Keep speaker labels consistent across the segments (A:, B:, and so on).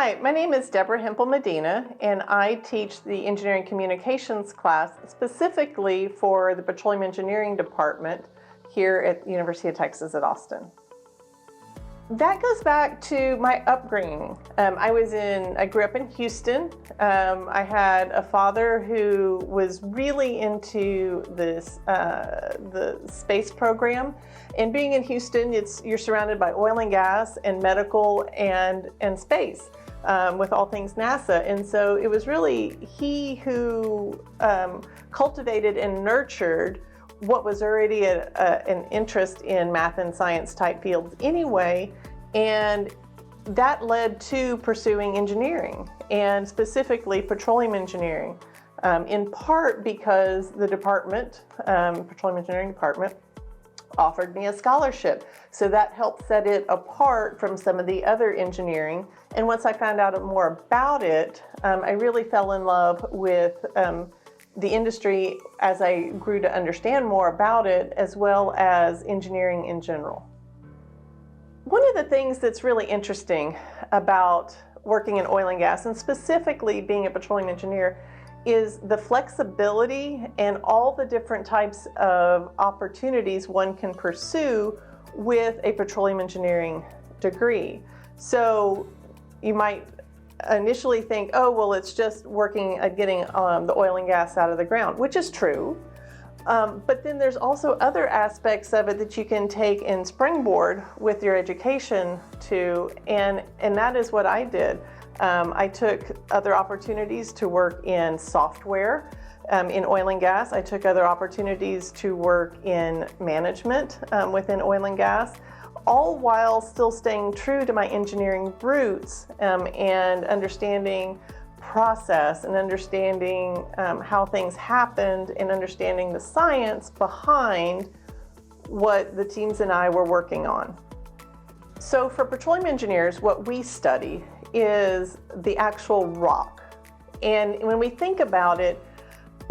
A: Hi, my name is Deborah Hempel-Medina, and I teach the Engineering Communications class specifically for the Petroleum Engineering Department here at the University of Texas at Austin. That goes back to my upbringing. I grew up in Houston. I had a father who was really into the space program. And being in Houston, you're surrounded by oil and gas and medical and space with all things NASA. And so it was really he who cultivated and nurtured what was already an interest in math and science type fields anyway, and that led to pursuing engineering, and specifically petroleum engineering, in part because the department, Petroleum Engineering Department, offered me a scholarship. So that helped set it apart from some of the other engineering. And once I found out more about it, I really fell in love with the industry as I grew to understand more about it, as well as engineering in general. One of the things that's really interesting about working in oil and gas, and specifically being a petroleum engineer, is the flexibility and all the different types of opportunities one can pursue with a petroleum engineering degree. So you might initially think, oh, well, it's just working at getting the oil and gas out of the ground, which is true. But then there's also other aspects of it that you can take and springboard with your education to, and that is what I did. I took other opportunities to work in software in oil and gas. I took other opportunities to work in management within oil and gas, all while still staying true to my engineering roots and understanding process and understanding how things happened and understanding the science behind what the teams and I were working on. So for petroleum engineers, what we study is the actual rock. And when we think about it,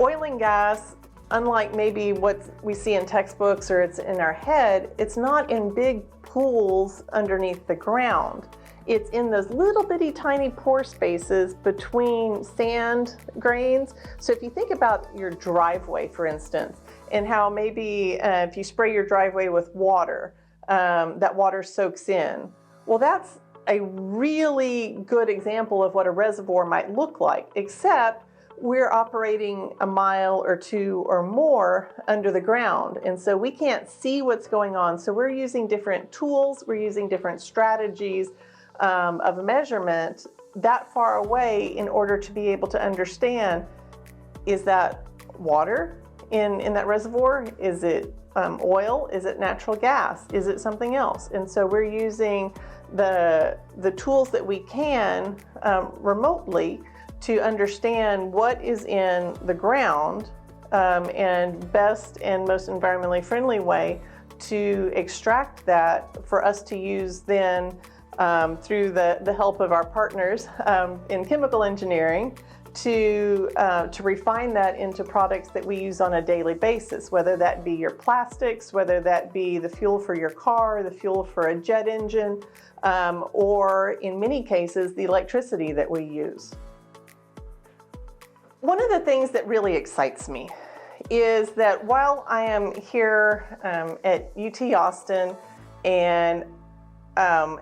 A: oil and gas, unlike maybe what we see in textbooks or it's in our head, it's not in big pools underneath the ground. It's in those little bitty tiny pore spaces between sand grains. So if you think about your driveway, for instance, and how maybe if you spray your driveway with water, that water soaks in. Well, that's a really good example of what a reservoir might look like, except we're operating a mile or two or more under the ground. And so we can't see what's going on. So we're using different tools, we're using different strategies of measurement that far away in order to be able to understand, is that water in that reservoir? Is it oil? Is it natural gas? Is it something else? And so we're using the tools that we can remotely to understand what is in the ground and best and most environmentally friendly way to extract that for us to use then through the help of our partners in chemical engineering to refine that into products that we use on a daily basis, whether that be your plastics, whether that be the fuel for your car, the fuel for a jet engine, or in many cases, the electricity that we use. One of the things that really excites me is that while I am here at UT Austin and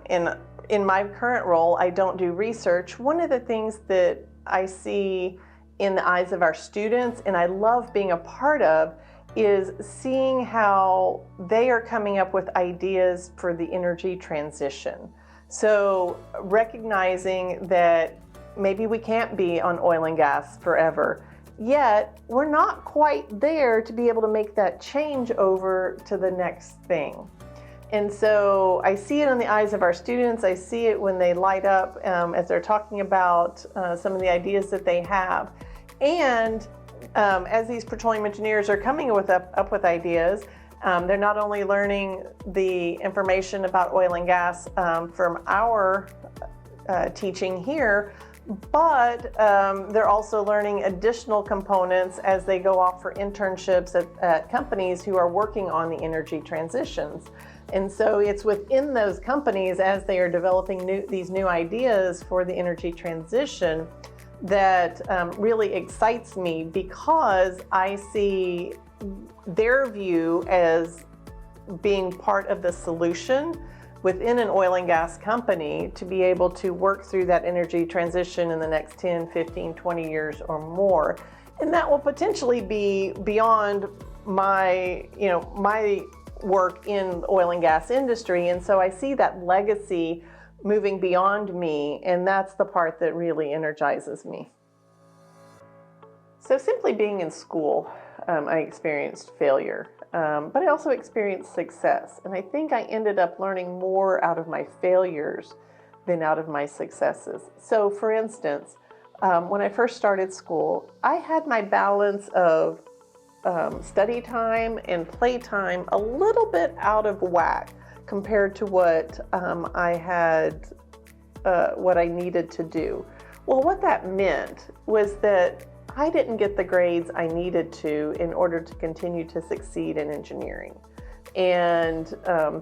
A: in my current role, I don't do research, one of the things that I see in the eyes of our students, and I love being a part of, is seeing how they are coming up with ideas for the energy transition. So recognizing that maybe we can't be on oil and gas forever, yet we're not quite there to be able to make that change over to the next thing. And so I see it in the eyes of our students. I see it when they light up as they're talking about some of the ideas that they have. And as these petroleum engineers are coming up with ideas, they're not only learning the information about oil and gas from our teaching here, But they're also learning additional components as they go off for internships at companies who are working on the energy transitions. And so it's within those companies, as they are developing these new ideas for the energy transition, that really excites me, because I see their view as being part of the solution within an oil and gas company to be able to work through that energy transition in the next 10, 15, 20 years or more. And that will potentially be beyond my work in the oil and gas industry. And so I see that legacy moving beyond me, and that's the part that really energizes me. So simply being in school, I experienced failure. But I also experienced success. And I think I ended up learning more out of my failures than out of my successes. So for instance, when I first started school, I had my balance of study time and play time a little bit out of whack compared to what what I needed to do. Well, what that meant was that I didn't get the grades I needed to in order to continue to succeed in engineering. And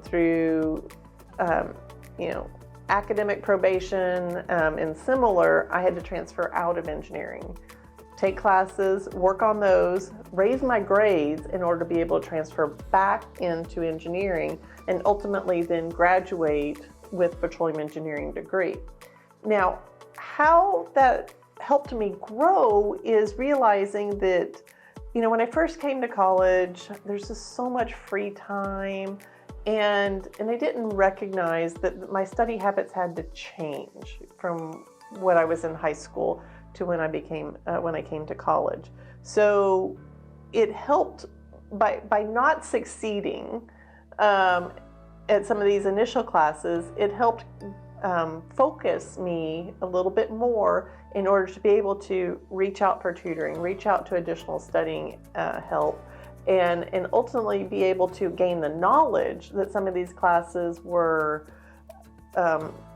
A: through academic probation and similar, I had to transfer out of engineering, take classes, work on those, raise my grades in order to be able to transfer back into engineering, and ultimately then graduate with a petroleum engineering degree. Now, how that helped me grow is realizing that, when I first came to college, there's just so much free time, and I didn't recognize that my study habits had to change from when I was in high school to when I came to college. So it helped by not succeeding at some of these initial classes. It helped focus me a little bit more in order to be able to reach out for tutoring, reach out to additional studying help, and ultimately be able to gain the knowledge that some of these classes were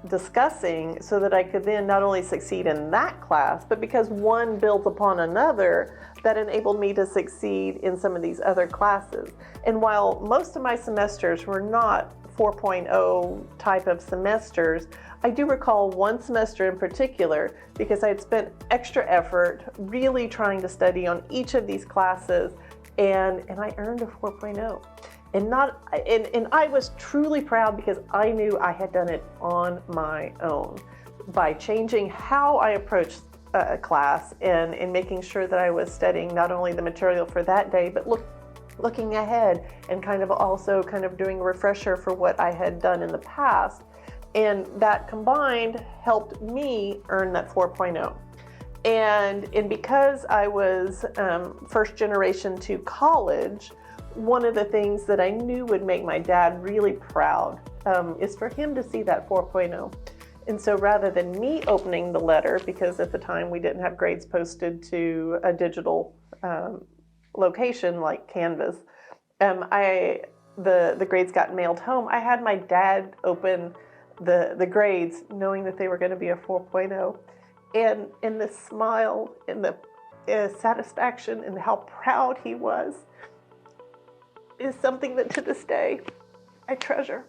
A: discussing, so that I could then not only succeed in that class, but because one built upon another, that enabled me to succeed in some of these other classes. And while most of my semesters were not 4.0 type of semesters, I do recall one semester in particular, because I had spent extra effort really trying to study on each of these classes, and I earned a 4.0. And I was truly proud, because I knew I had done it on my own by changing how I approached a class and making sure that I was studying not only the material for that day, but looking ahead and also doing a refresher for what I had done in the past. And that combined helped me earn that 4.0. And because I was first generation to college, one of the things that I knew would make my dad really proud is for him to see that 4.0. And so rather than me opening the letter, because at the time we didn't have grades posted to a digital location like Canvas, the grades got mailed home. I had my dad open the grades, knowing that they were going to be a 4.0. And the smile and the satisfaction and how proud he was is something that to this day I treasure.